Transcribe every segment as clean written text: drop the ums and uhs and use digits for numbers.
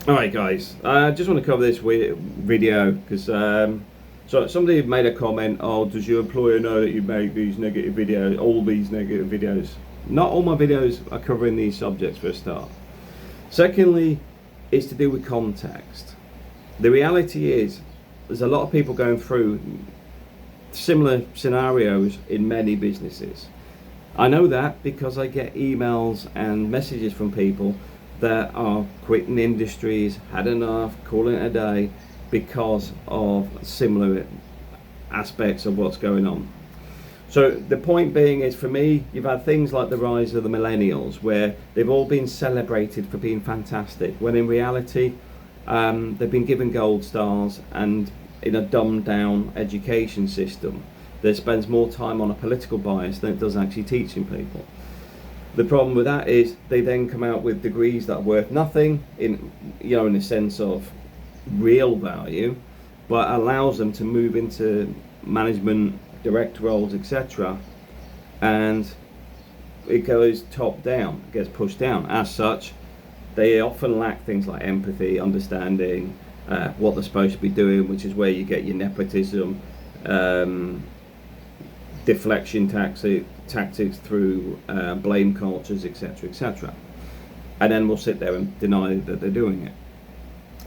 Alright guys, I just want to cover this video because so somebody made a comment, oh, does your employer know that you make these negative videos, all these negative videos? Not all my videos are covering these subjects for a start. Secondly, it's to do with context. The reality is there's a lot of people going through similar scenarios in many businesses. I know that because I get emails and messages from people that are quitting industries, had enough, calling it a day because of similar aspects of what's going on. So the point being is, for me, you've had things like the rise of the millennials where they've all been celebrated for being fantastic, when in reality they've been given gold stars and in a dumbed down education system that spends more time on a political bias than it does actually teaching people. The problem with that is they then come out with degrees that are worth nothing in the sense of real value, but allows them to move into management, direct roles, etc. And it goes top down, it gets pushed down. As such, they often lack things like empathy, understanding what they're supposed to be doing, which is where you get your nepotism, deflection tactics through blame cultures, etc., etc. And then we'll sit there and deny that they're doing it.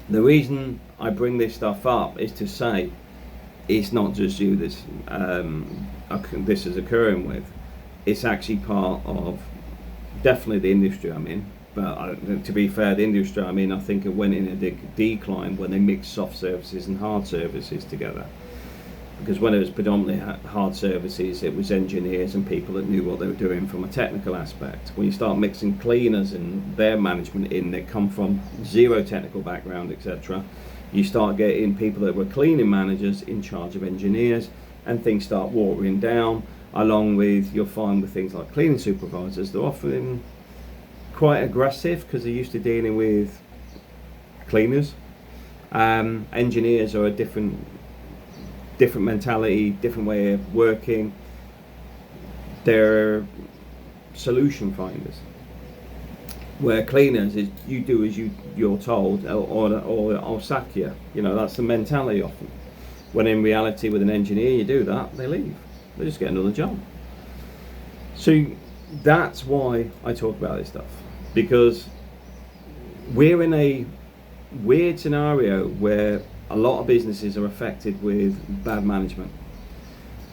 The reason I bring this stuff up is to say it's not just you this is occurring with. It's actually part of definitely the industry I'm in. But to be fair, the industry I'm in, I think it went in a decline when they mixed soft services and hard services together. Because when it was predominantly hard services, it was engineers and people that knew what they were doing from a technical aspect. When you start mixing cleaners and their management in, they come from zero technical background, etc., you start getting people that were cleaning managers in charge of engineers, and things start watering down. Along with, you'll find with things like cleaning supervisors, they're often quite aggressive because they're used to dealing with cleaners. Engineers are a different mentality, different way of working. They're solution finders. Where cleaners is you do as you're told, or I'll sack you. That's the mentality often. When in reality, with an engineer, you do that, they leave. They just get another job. So that's why I talk about this stuff, because we're in a weird scenario where a lot of businesses are affected with bad management.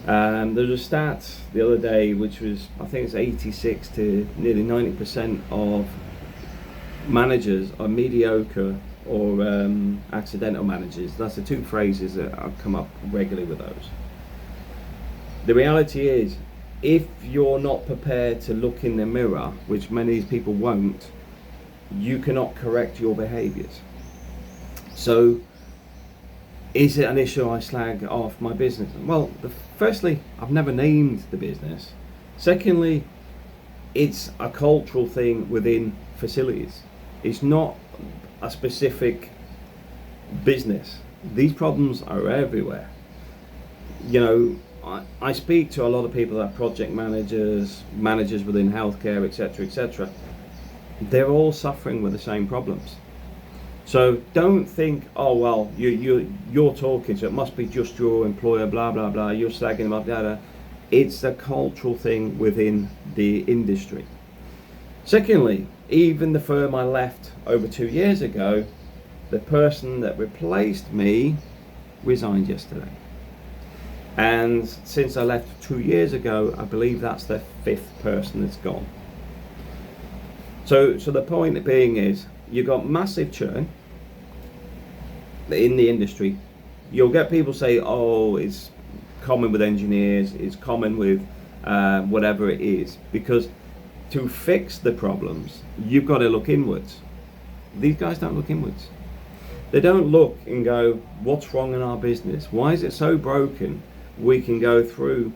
There's a stat the other day which was, I think it's 86 to nearly 90% of managers are mediocre or accidental managers. That's the two phrases that have come up regularly with those. The reality is, if you're not prepared to look in the mirror, which many people won't, you cannot correct your behaviours. So is it an issue I slag off my business? Well, firstly, I've never named the business. Secondly, it's a cultural thing within facilities. It's not a specific business. These problems are everywhere. I speak to a lot of people that are project managers within healthcare, etc., etc. They're all suffering with the same problems. So don't think, oh well, you're talking, so it must be just your employer, blah blah blah. You're slagging them up, blah blah. It's a cultural thing within the industry. Secondly, even the firm I left over 2 years ago, the person that replaced me resigned yesterday. And since I left 2 years ago, I believe that's the 5th person that's gone. So the point being is, you've got massive churn in the industry. You'll get people say, oh, it's common with engineers, it's common with whatever it is, because to fix the problems, you've got to look inwards. These guys don't look inwards. They don't look and go, what's wrong in our business? Why is it so broken? We can go through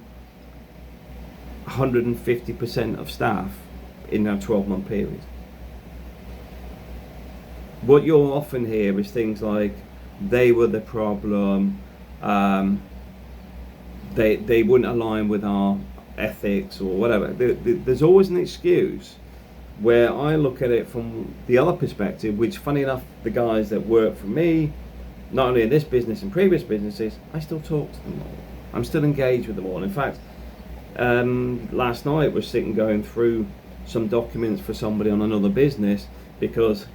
150% of staff in a 12-month period. What you'll often hear is things like, they were the problem, they wouldn't align with our ethics or whatever. There's always an excuse, Where I look at it from the other perspective, which funny enough, the guys that work for me, not only in this business and previous businesses, I still talk to them all. I'm still engaged with them all. In fact, last night we're sitting going through some documents for somebody on another business because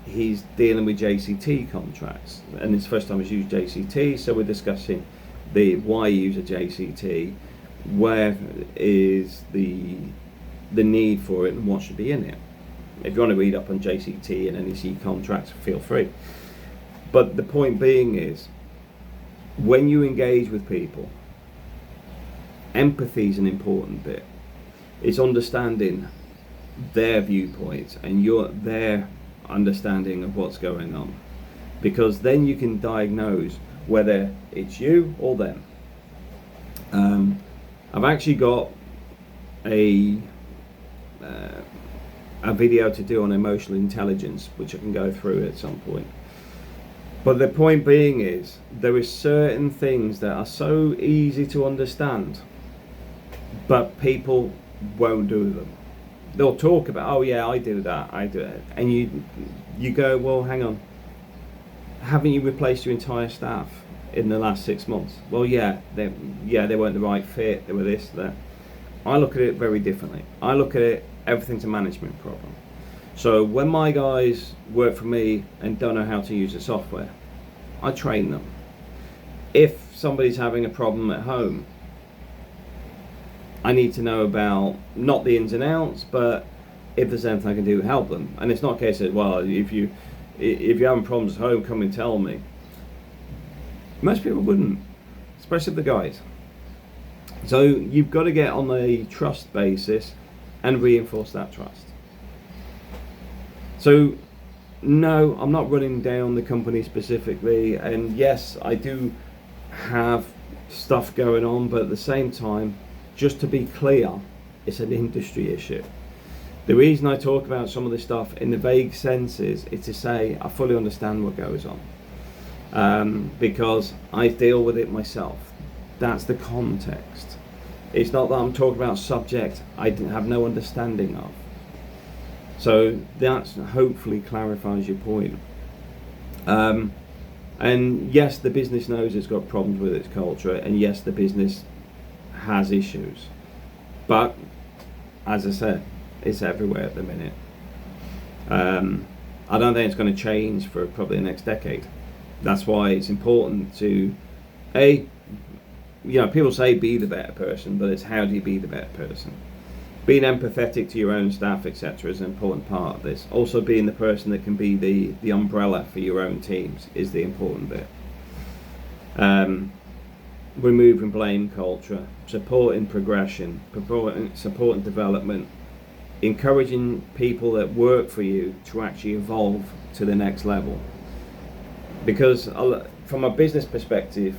he's dealing with JCT contracts and it's the first time he's used JCT, so we're discussing why you use a JCT, where is the need for it and what should be in it. If you want to read up on JCT and NEC contracts, feel free. But the point being is, when you engage with people, empathy is an important bit. It's understanding their viewpoints and their understanding of what's going on, because then you can diagnose whether it's you or them. I've actually got a video to do on emotional intelligence, which I can go through at some point. But the point being is, there is certain things that are so easy to understand, but people won't do them. They'll talk about, oh yeah, I do that, I do it, and you go, well, hang on, haven't you replaced your entire staff in the last 6 months? Well, yeah, they weren't the right fit, they were this, that. I look at it very differently. I look at it, everything's a management problem. So when my guys work for me and don't know how to use the software, I train them. If somebody's having a problem at home, I need to know about, not the ins and outs, but if there's anything I can do to help them. And it's not a case of, well, if you're having problems at home, come and tell me. Most people wouldn't, especially the guys. So you've got to get on a trust basis and reinforce that trust. So no, I'm not running down the company specifically, and yes, I do have stuff going on, but at the same time, just to be clear, it's an industry issue. The reason I talk about some of this stuff in the vague senses is to say I fully understand what goes on, because I deal with it myself. That's the context. It's not that I'm talking about a subject I have no understanding of. So that hopefully clarifies your point. And yes, the business knows it's got problems with its culture, and yes, the business has issues. But as I said, it's everywhere at the minute. I don't think it's going to change for probably the next decade. That's why it's important to, people say be the better person, but it's how do you be the better person? Being empathetic to your own staff, etc., is an important part of this. Also, being the person that can be the umbrella for your own teams is the important bit. Removing blame culture, supporting progression, supporting development, encouraging people that work for you to actually evolve to the next level. Because from a business perspective,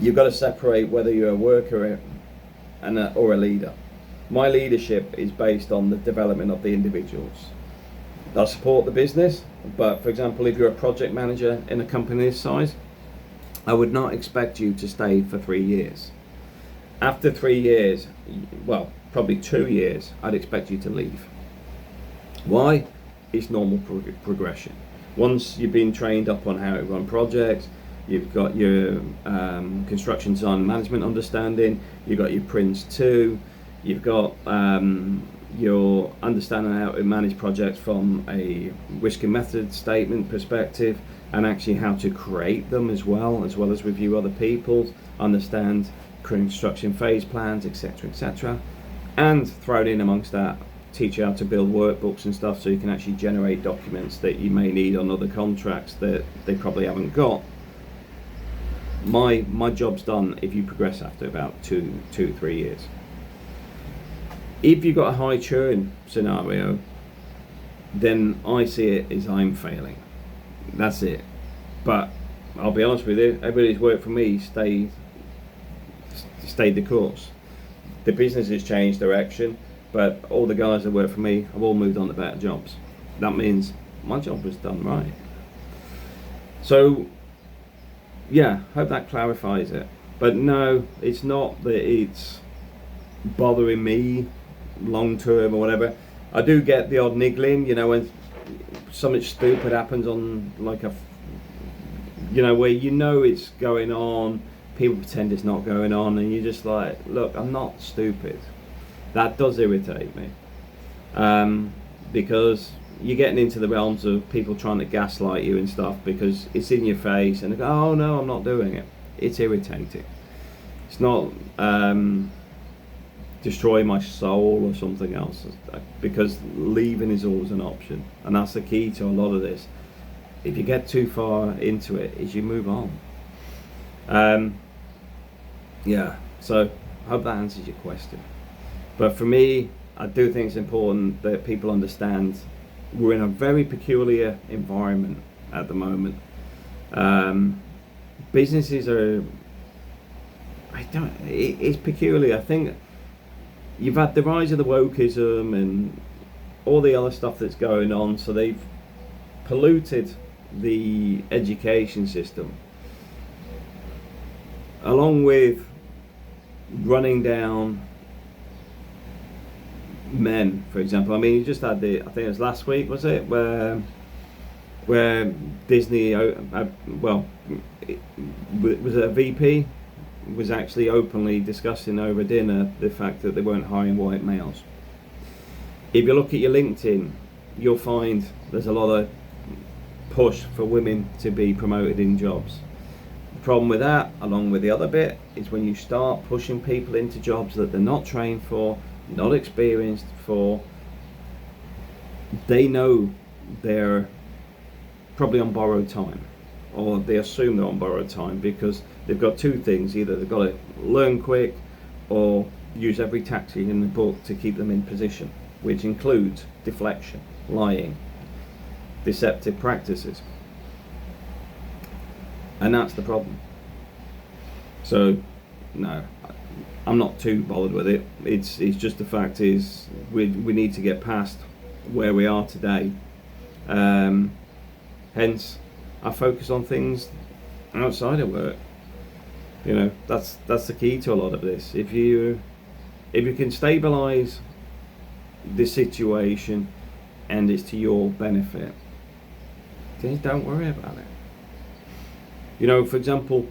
you've got to separate whether you're a worker or a leader. My leadership is based on the development of the individuals. I support the business, but for example, if you're a project manager in a company this size, I would not expect you to stay for 3 years. After 3 years, well, probably 2 years, I'd expect you to leave. Why? It's normal progression. Once you've been trained up on how to run projects, you've got your construction design and management understanding, you've got your Prince 2, you've got your understanding how to manage projects from a risk and method statement perspective, and actually how to create them as well as review other people's, understand construction phase plans, etc., etc. And thrown in amongst that, teach you how to build workbooks and stuff so you can actually generate documents that you may need on other contracts that they probably haven't got. My job's done if you progress after about 2-3 years. If you've got a high churn scenario, then I see it as I'm failing. That's it. But I'll be honest with you, everybody's worked for me stayed the course. The business has changed direction, but all the guys that work for me have all moved on to better jobs. That means my job was done right. So yeah, hope that clarifies it. But no, it's not that it's bothering me long term or whatever. I do get the odd niggling, you know, when something stupid happens on like a, you know, where you know it's going on, people pretend it's not going on, and you're just like, look, I'm not stupid. That does irritate me, because you're getting into the realms of people trying to gaslight you and stuff because it's in your face, and they go, oh no, I'm not doing it. It's irritating. It's not destroy my soul or something else, because leaving is always an option, and that's the key to a lot of this. If you get too far into it, is you move on. Yeah, so I hope that answers your question. But for me, I do think it's important that people understand we're in a very peculiar environment at the moment. Businesses are, it's peculiar. I think you've had the rise of the wokeism and all the other stuff that's going on, so they've polluted the education system, along with running down men, for example. I mean, you just had I think it was last week, was it, where Disney, well, was it a VP, was actually openly discussing over dinner the fact that they weren't hiring white males. If you look at your LinkedIn, you'll find there's a lot of push for women to be promoted in jobs. The problem with that, along with the other bit, is when you start pushing people into jobs that they're not trained for, not experienced for, they know they're probably on borrowed time, or they assume they're on borrowed time, because they've got two things: either they've got to learn quick or use every tactic in the book to keep them in position, which includes deflection, lying, deceptive practices. And that's the problem. So no, I'm not too bothered with it. It's just the fact is we need to get past where we are today. Hence I focus on things outside of work. You know, that's the key to a lot of this. If you can stabilize the situation and it's to your benefit, then don't worry about it. You know, for example,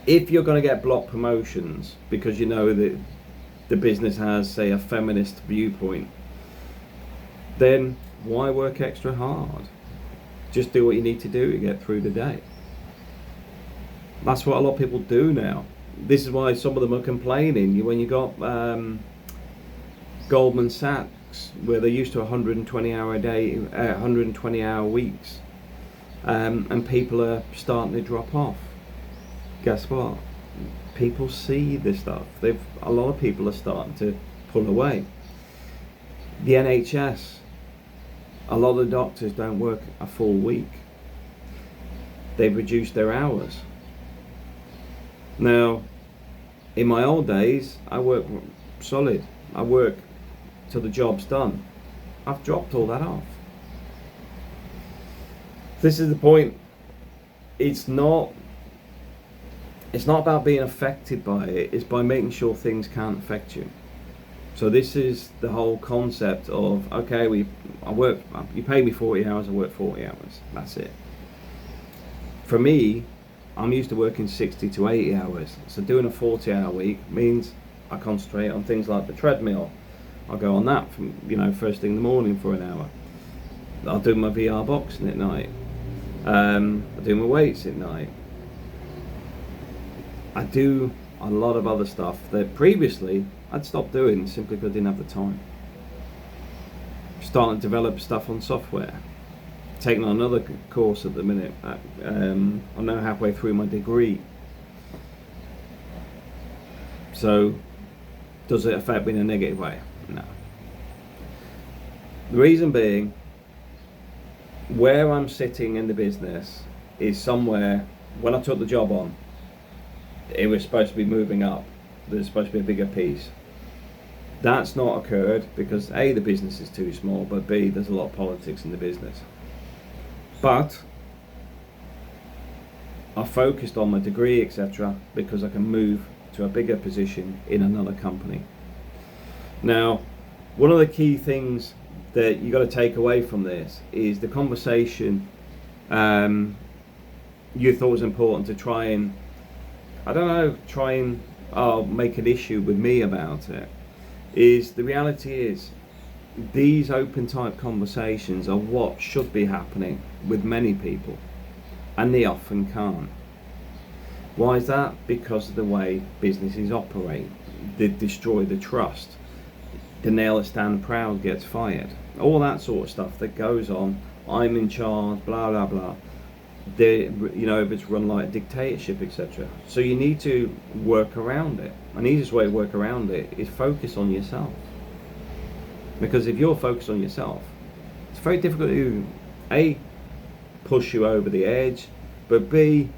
if you're going to get block promotions because you know that the business has, say, a feminist viewpoint, then why work extra hard? Just do what you need to do to get through the day. That's what a lot of people do now. This is why some of them are complaining. When you got Goldman Sachs, where they're used to 120-hour weeks, and people are starting to drop off. Guess what? People see this stuff. A lot of people are starting to pull away. The NHS, a lot of doctors don't work a full week. They've reduced their hours. Now, in my old days, I work solid. I work till the job's done. I've dropped all that off. This is the point. It's not about being affected by it. It's by making sure things can't affect you. So this is the whole concept of, okay, you pay me 40 hours, I work 40 hours. That's it. For me, I'm used to working 60 to 80 hours. So doing a 40-hour week means I concentrate on things like the treadmill. I'll go on that from, first thing in the morning for an hour. I'll do my VR boxing at night. I do my weights at night. I do a lot of other stuff that previously I'd stopped doing simply because I didn't have the time. Starting to develop stuff on software. Taking on another course at the minute. I'm now halfway through my degree. So, does it affect me in a negative way? No. The reason being, where I'm sitting in the business is somewhere, when I took the job on, it was supposed to be moving up. There's supposed to be a bigger piece. That's not occurred because A, the business is too small, but B, there's a lot of politics in the business. But I focused on my degree, etc., because I can move to a bigger position in another company. Now, One of the key things that you got to take away from this is the conversation you thought was important to try and, make an issue with me about it. Is the reality is these open type conversations are what should be happening with many people, and they often can't. Why is that? Because of the way businesses operate. They destroy the trust. The nail that stand proud gets fired. All that sort of stuff that goes on. I'm in charge, blah blah blah. If it's run like a dictatorship, etc. So you need to work around it. An easiest way to work around it is focus on yourself. Because if you're focused on yourself, it's very difficult to A, push you over the edge, but B,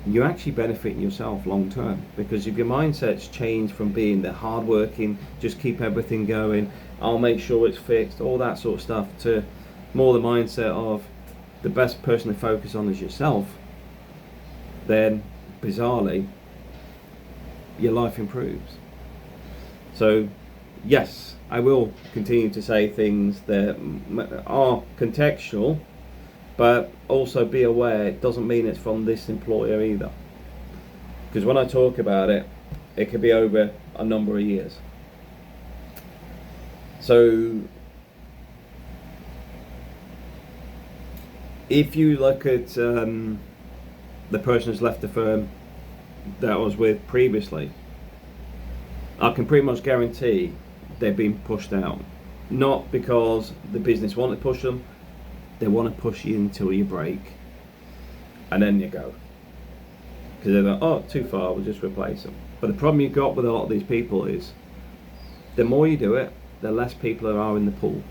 you're actually benefiting yourself long term. Because if your mindset's changed from being the hard working, just keep everything going, I'll make sure it's fixed, all that sort of stuff, to more the mindset of the best person to focus on is yourself, then bizarrely your life improves. So yes, I will continue to say things that are contextual, but also be aware it doesn't mean it's from this employer either. Because when I talk about it, it could be over a number of years. So if you look at the person who's left the firm that I was with previously, I can pretty much guarantee they've been pushed out. Not because the business want to push them, they want to push you until you break, and then you go. Because they're like, oh, too far, we'll just replace them. But the problem you've got with a lot of these people is, the more you do it, the less people there are in the pool.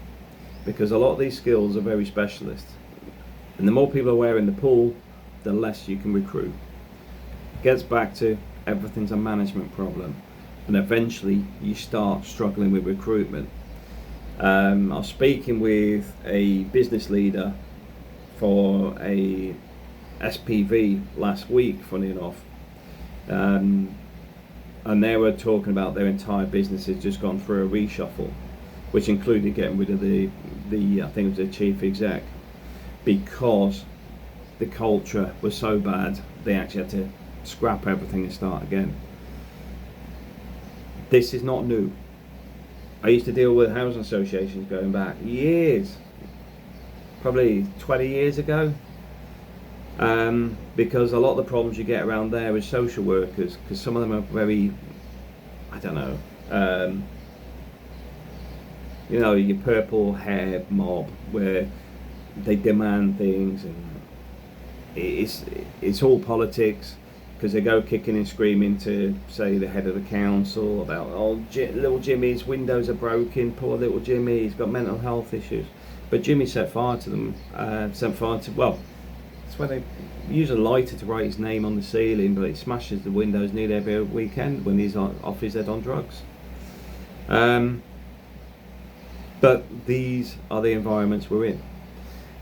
Because a lot of these skills are very specialist. And the more people are in the pool, the less you can recruit. It gets back to everything's a management problem. And eventually you start struggling with recruitment. I was speaking with a business leader for a SPV last week, funny enough, and they were talking about their entire business has just gone through a reshuffle, which included getting rid of the I think it was the chief exec, because the culture was so bad they actually had to scrap everything and start again. This is not new. I used to deal with housing associations going back years, probably 20 years ago, because a lot of the problems you get around there is social workers, because some of them are very, your purple hair mob where they demand things, and it's all politics. Because they go kicking and screaming to, say, the head of the council about, little Jimmy's windows are broken, poor little Jimmy, he's got mental health issues. But Jimmy set fire to them, it's when they use a lighter to write his name on the ceiling, but he smashes the windows nearly every weekend when he's off his head on drugs. But these are the environments we're in.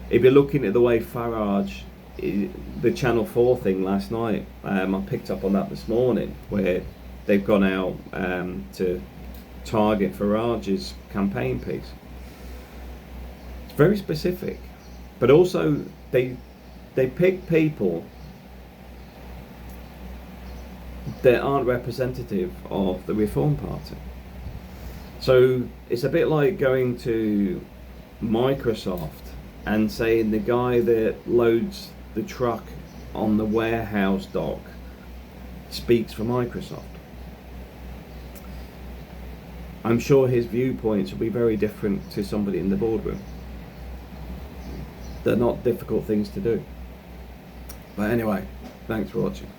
If you're looking at the way Farage, the Channel 4 thing last night, I picked up on that this morning, where they've gone out to target Farage's campaign piece. It's very specific, but also they pick people that aren't representative of the Reform Party. So it's a bit like going to Microsoft and saying the guy that loads the truck on the warehouse dock speaks for Microsoft. I'm sure his viewpoints will be very different to somebody in the boardroom. They're not difficult things to do. But anyway, thanks for watching.